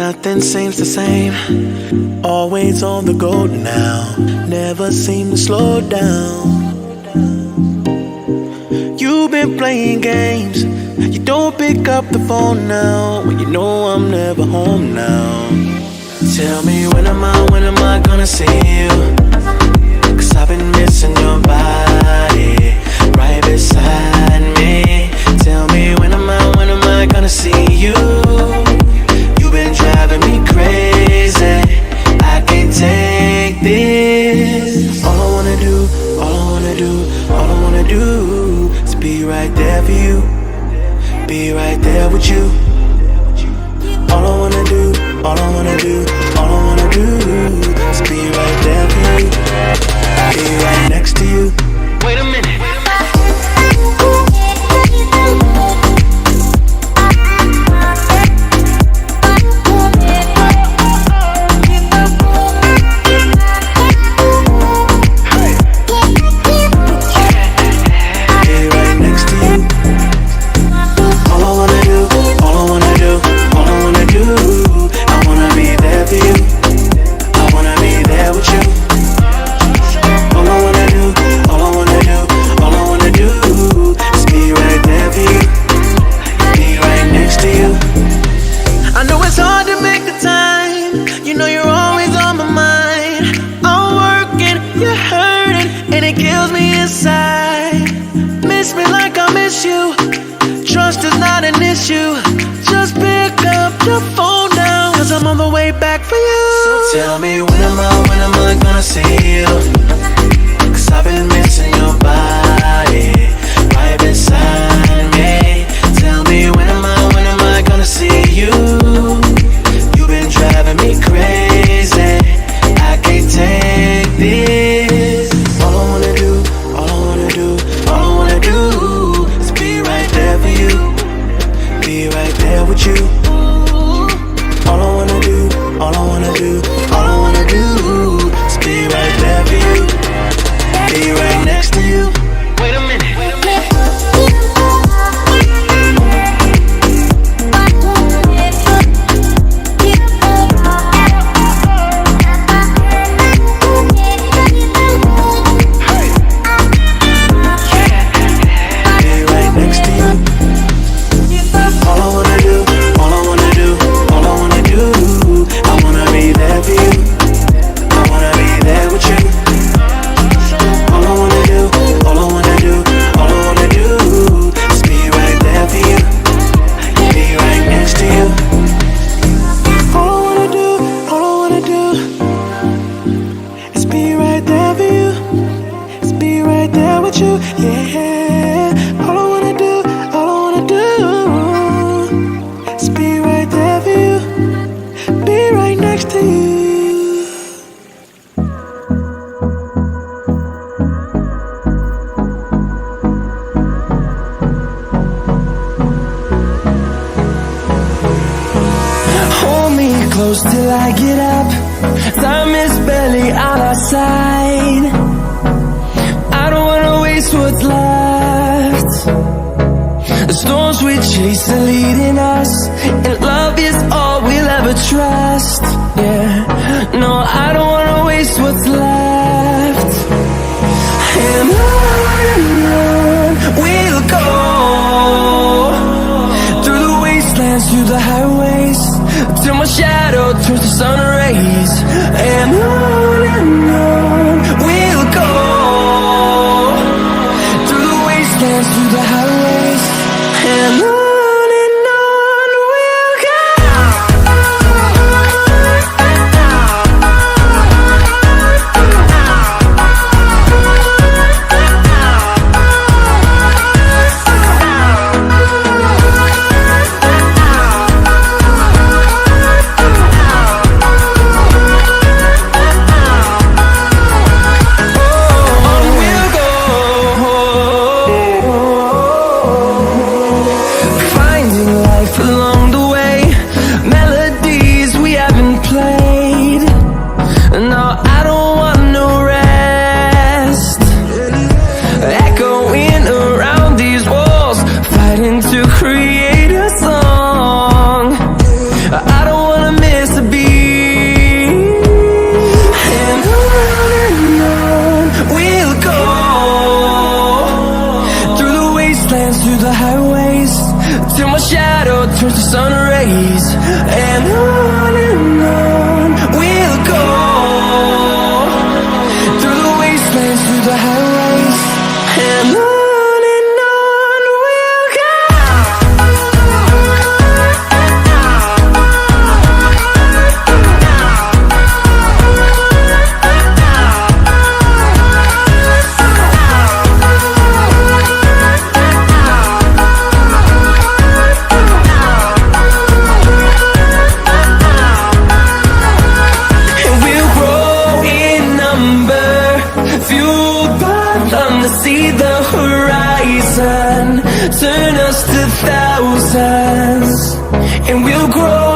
Nothing seems the same. Always on the go now. Never seem to slow down. You've been playing games. You don't pick up the phone now when you know I'm never home now. Tell me when am I gonna see you? 'Cause I've been missing your body right beside me. Tell me when am I gonna see you? You've been driving me crazy. I can't take this. All I wanna do is be right there for you. Be right there with you. All I wanna do is be right there for you. Be right next to you. Wait a minute. Tell me when am I gonna see you? 'Cause I've been missing your body right beside me. Tell me when am I gonna see you? You've been driving me crazy. I can't take this. All I wanna do is be right there for you. Be right there with you. All I wanna do is be right there for you. Be right next to you. Wait a minute. Till I get up, time is barely on our side. I don't wanna waste what's left. The storms we chase are leading us, and love is all we'll ever trust. Yeah, no, I don't wanna waste what's left. And on we'll go, through the wastelands, through the highways, till my shadow turns to sun rays. And on we'll go, through the wastelands, through the highways. And on till my shadow turns to sun rays. And on we'll go, through the wastelands, through the highways. And on we'll go. See the horizon turn us to thousands, and we'll grow